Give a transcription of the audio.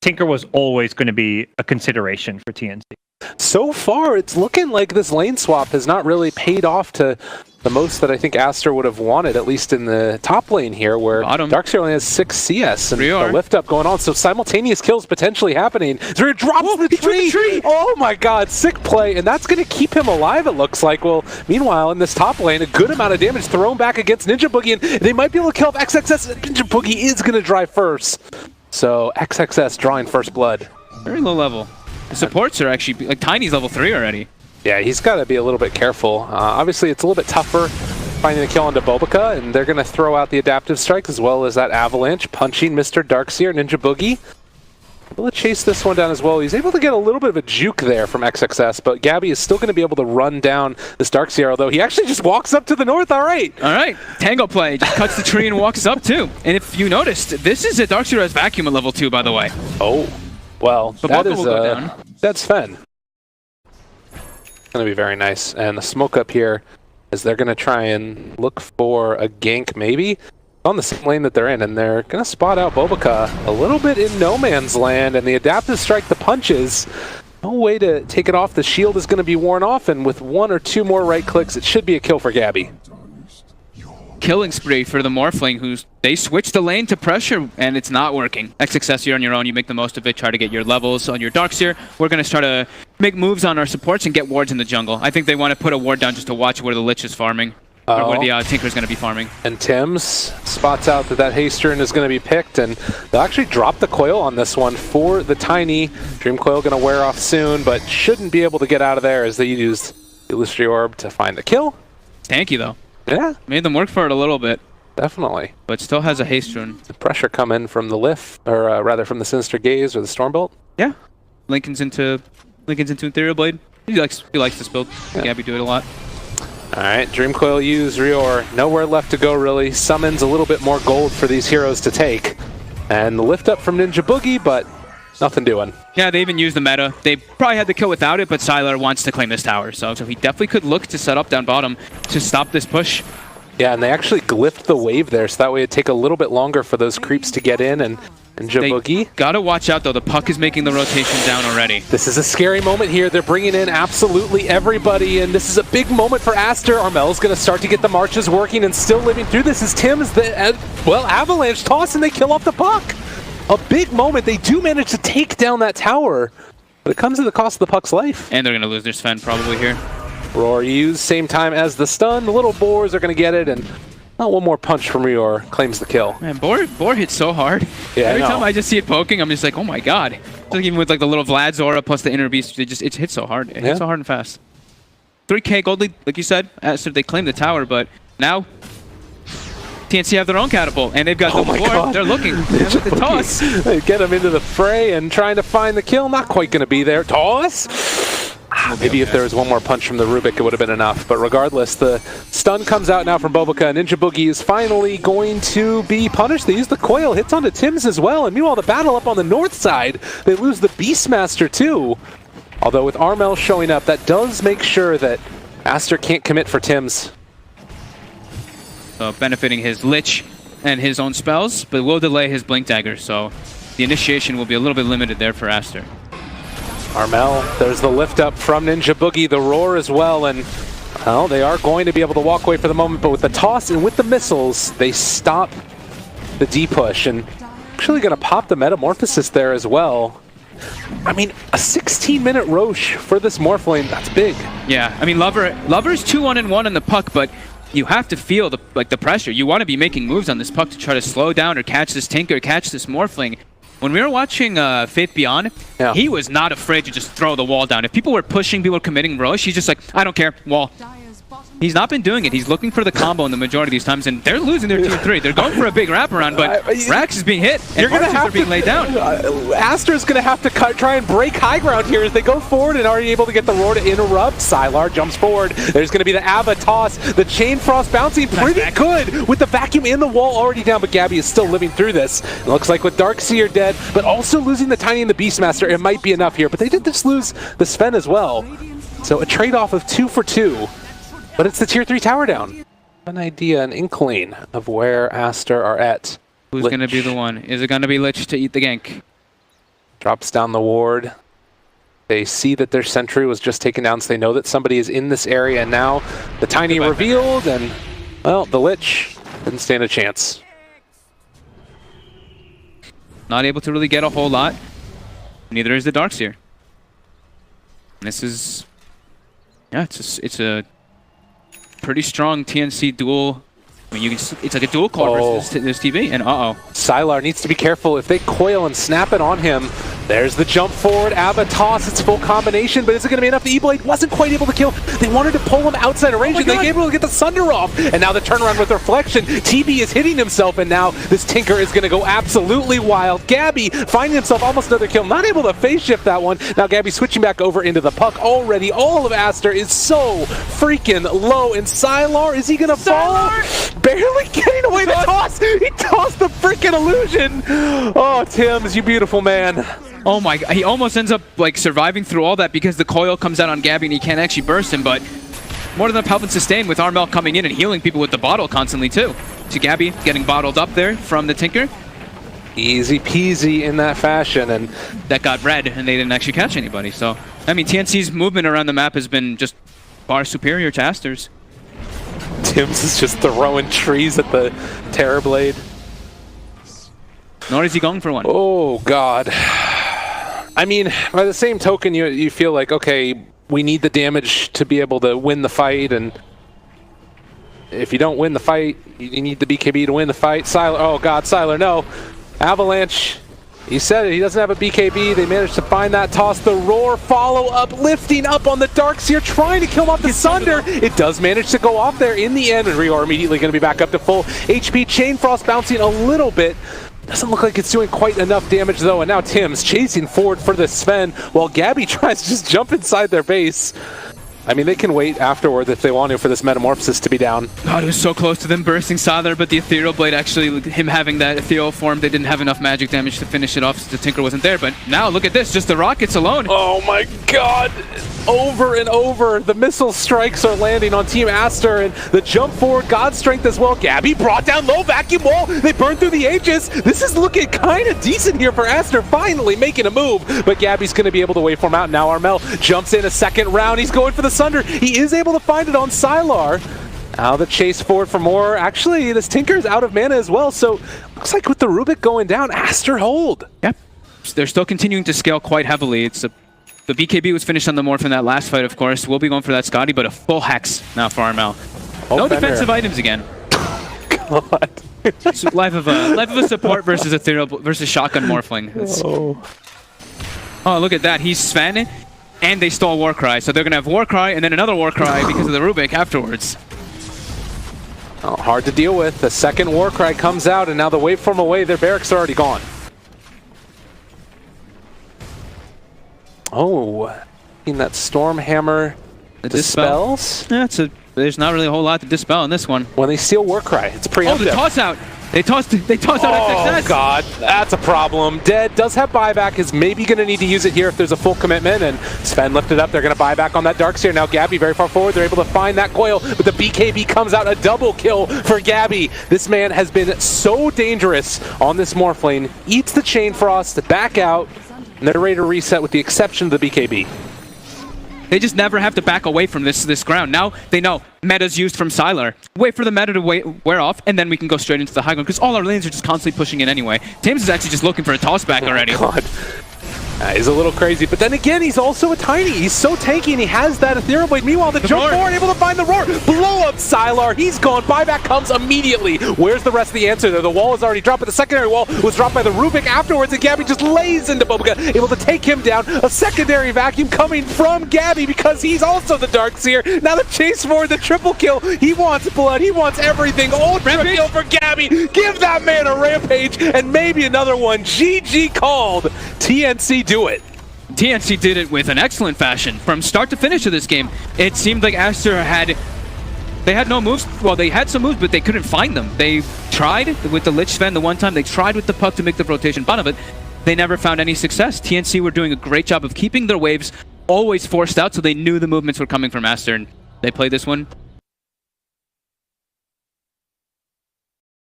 Tinker was always going to be a consideration for TNC. So far, it's looking like this lane swap has not really paid off to the most that I think Aster would have wanted, at least in the top lane here, where Darkseer only has 6 CS and the lift up going on. So simultaneous kills potentially happening. Zrio drops the tree! Oh my god, sick play, and that's going to keep him alive, it looks like. Well, meanwhile, in this top lane, a good amount of damage thrown back against Ninja Boogie, and they might be able to kill off XXS. Ninja Boogie is going to drive first. So XXS drawing first blood. Very low level. The supports are actually, like, Tiny's level 3 already. Yeah, he's got to be a little bit careful. Obviously, it's a little bit tougher finding a kill onto Bobica, and they're going to throw out the adaptive strike as well as that avalanche, punching Mr. Darkseer, Ninja Boogie. Able to chase this one down as well. He's able to get a little bit of a juke there from XXS, but Gabby is still going to be able to run down this Darkseer, although he actually just walks up to the north. All right. Tango play. Just cuts the tree and walks up too. And if you noticed, this is a Darkseer has vacuum at level 2, by the way. Oh, well, the that is will go down. That's Sven. Going to be very nice. And the smoke up here is they're going to try and look for a gank maybe on the same lane that they're in, and they're going to spot out Bobica a little bit in no man's land, and the adaptive strike, the punches, no way to take it off. The shield is going to be worn off, and with 1 or 2 more right clicks, it should be a kill for Gabby. Killing spree for the Morphling, they switched the lane to pressure, and it's not working. XXS, you're on your own, you make the most of it, try to get your levels on your Darkseer. We're going to try to make moves on our supports and get wards in the jungle. I think they want to put a ward down just to watch where the Lich is farming. Or where the Tinker's going to be farming. And Tim's spots out that Haystern is going to be picked, and they'll actually drop the coil on this one for the Tiny. Dream Coil going to wear off soon, but shouldn't be able to get out of there as they use Illusory Orb to find the kill. Tanky, though. Yeah. Made them work for it a little bit. Definitely. But still has a haste rune. The pressure coming from the lift, or rather from the Sinister Gaze or the Stormbolt. Yeah. Lincoln's into Ethereal Blade. He likes this build. Yeah. Gabby do it a lot. Alright, Dream Coil used, Rior, nowhere left to go really. Summons a little bit more gold for these heroes to take. And the lift up from Ninja Boogie, but nothing doing. Yeah, they even used the meta. They probably had the kill without it, but Sylar wants to claim this tower. So he definitely could look to set up down bottom to stop this push. Yeah, and they actually glyphed the wave there, so that way it'd take a little bit longer for those creeps to get in, and Boogie. Gotta watch out though, the puck is making the rotation down already. This is a scary moment here. They're bringing in absolutely everybody, and this is a big moment for Aster. Armel's gonna start to get the marches working and still living through this as Tim's avalanche toss and they kill off the puck. A big moment. They do manage to take down that tower, but it comes at the cost of the puck's life. And they're gonna lose their Sven probably here. Roar used, same time as the stun. The little boars are gonna get it, and one more punch from Rior claims the kill. Man, boar hits so hard. Yeah, every time I just see it poking, I'm just like, oh my god. Like even with like the little Vlad's aura plus the inner beast, it hits so hard. It hits so hard and fast. 3k gold lead, like you said. So they claim the tower, but now TNC have their own catapult, and they've got the board. They're looking with the toss. They get him into the fray and trying to find the kill. Not quite going to be there. Toss. Maybe if there was one more punch from the Rubik, it would have been enough. But regardless, the stun comes out now from Bobica. Ninja Boogie is finally going to be punished. They use the coil, hits onto Tim's as well. And meanwhile, the battle up on the north side, they lose the Beastmaster too. Although with Armel showing up, that does make sure that Aster can't commit for Tim's. Benefiting his Lich and his own spells, but will delay his Blink Dagger. So the initiation will be a little bit limited there for Aster. Armel, there's the lift up from Ninja Boogie, the roar as well, and well, they are going to be able to walk away for the moment, but with the toss and with the missiles, they stop the D-push, and actually going to pop the Metamorphosis there as well. I mean, a 16-minute Roche for this Morphling, that's big. Yeah, I mean, Lover's 2-1-1 on the puck, but you have to feel the pressure. You want to be making moves on this puck to try to slow down or catch this Tinker, catch this Morphling. When we were watching Faith Beyond, he was not afraid to just throw the wall down. If people were pushing, people were committing Roche, he's just like, I don't care, wall. He's not been doing it. He's looking for the combo in the majority of these times, and they're losing their 2-3. They're going for a big wraparound, but Rax is being hit, and marches are being laid down. Aster's going to have to try and break high ground here as they go forward and already able to get the roar to interrupt. Sylar jumps forward. There's going to be the Ava toss. The Chain Frost bouncing pretty good with the vacuum in the wall already down, but Gabby is still living through this. It looks like with Darkseer dead, but also losing the Tiny and the Beastmaster, it might be enough here, but they did just lose the Sven as well. So a trade-off of 2 for 2. But it's the tier 3 tower down. An idea, an inkling of where Aster are at. Who's going to be the one? Is it going to be Lich to eat the gank? Drops down the ward. They see that their sentry was just taken down, so they know that somebody is in this area. And now the Tiny revealed, and, well, the Lich didn't stand a chance. Not able to really get a whole lot. Neither is the Darkseer. This is... yeah, it's a pretty strong TNC duel. I mean, you can, it's like a dual core versus this TV, and Sylar needs to be careful. If they coil and snap it on him, there's the jump forward, Abba toss, it's full combination, but is it going to be enough? The E-Blade wasn't quite able to kill. They wanted to pull him outside of range, and they were able to get the Sunder off. And now the turnaround with Reflection. TB is hitting himself, and now this Tinker is going to go absolutely wild. Gabby finding himself almost another kill, not able to phase shift that one. Now Gabby switching back over into the puck already. All of Aster is so freaking low, and Sylar, is he going to fall? Barely getting away the toss. He tossed the freaking illusion. Oh, Tim's, you beautiful man. Oh my god, he almost ends up like surviving through all that because the coil comes out on Gabby and he can't actually burst him, but more than enough help and sustain with Armel coming in and healing people with the bottle constantly too. So Gabby getting bottled up there from the Tinker. Easy peasy in that fashion, and that got red and they didn't actually catch anybody. So, I mean, TNC's movement around the map has been just far superior to Aster's. Tim's is just throwing trees at the Terrorblade. Nor is he going for one. Oh god. I mean, by the same token, you feel like, okay, we need the damage to be able to win the fight, and if you don't win the fight, you need the BKB to win the fight. Sylar, oh god, Sylar, no. Avalanche, he said it, he doesn't have a BKB. They managed to find that toss. The Roar follow-up, lifting up on the Darkseer, trying to kill him off the Sunder. It does manage to go off there in the end, and Rior immediately going to be back up to full HP. Chain Frost bouncing a little bit. Doesn't look like it's doing quite enough damage though, and now Tim's chasing forward for the Sven while Gabby tries to just jump inside their base. I mean, they can wait afterward if they want to for this Metamorphosis to be down. God, it was so close to them bursting Sylar, but the Ethereal Blade actually, him having that Ethereal form, they didn't have enough magic damage to finish it off, so the Tinker wasn't there. But now, look at this, just the rockets alone. Oh my god! Over and over, the missile strikes are landing on Team Aster, and the jump forward, God Strength as well. Gabby brought down low vacuum wall. They burned through the Aegis. This is looking kind of decent here for Aster, finally making a move. But Gabby's going to be able to wait for him out. Now Armel jumps in a second round. He's going for the Sunder. He is able to find it on Sylar. Now the chase forward for more. Actually, this Tinker's out of mana as well, so looks like with the Rubik going down, Aster hold. Yep. They're still continuing to scale quite heavily. It's the BKB was finished on the Morph in that last fight, of course. We'll be going for that Scotty, but a full Hex now for Armel. No defensive items again. God. So life of a support versus Ethereal versus Shotgun Morphling. Oh, look at that. He's Sven, and they stole Warcry. So they're going to have Warcry and then another Warcry because of the Rubik afterwards. Oh, hard to deal with. The second Warcry comes out, and now the waveform away, their barracks are already gone. Oh, in that Stormhammer dispels? Yeah, there's not really a whole lot to dispel in this one. When they steal Warcry, it's preemptive. Oh, the toss out! They tossed out at success! Oh god, that's a problem. Dead does have buyback, is maybe going to need to use it here if there's a full commitment, and Sven lifted up, they're going to buy back on that Darkseer. Now Gabby very far forward, they're able to find that coil, but the BKB comes out, a double kill for Gabby. This man has been so dangerous on this Morphling, eats the Chain Frost, back out, and they're ready to reset with the exception of the BKB. They just never have to back away from this ground. Now they know meta's used from Sylar. Wait for the meta to wear off, and then we can go straight into the high ground, because all our lanes are just constantly pushing in anyway. Tames is actually just looking for a toss back already. God. He's a little crazy, but then again, he's also a tiny. He's so tanky, and he has that Ethereal Blade. Meanwhile, the jump forward, able to find the Roar. Blow up Sylar. He's gone. Buyback comes immediately. Where's the rest of the answer there? The wall is already dropped, but the secondary wall was dropped by the Rubik afterwards, and Gabby just lays into Bobaga, able to take him down. A secondary vacuum coming from Gabby because he's also the Darkseer. Now the chase forward, the triple kill. He wants blood. He wants everything. Ultra kill for Gabby. Give that man a rampage, and maybe another one. GG called. TNC do it. TNC did it with an excellent fashion from start to finish of this game. It seemed like Aster had no moves. Well, they had some moves, but they couldn't find them. They tried with the Lich Sven the one time. They tried with the puck to make the rotation fun of it. They never found any success. TNC were doing a great job of keeping their waves always forced out, so they knew the movements were coming from Aster, and they played this one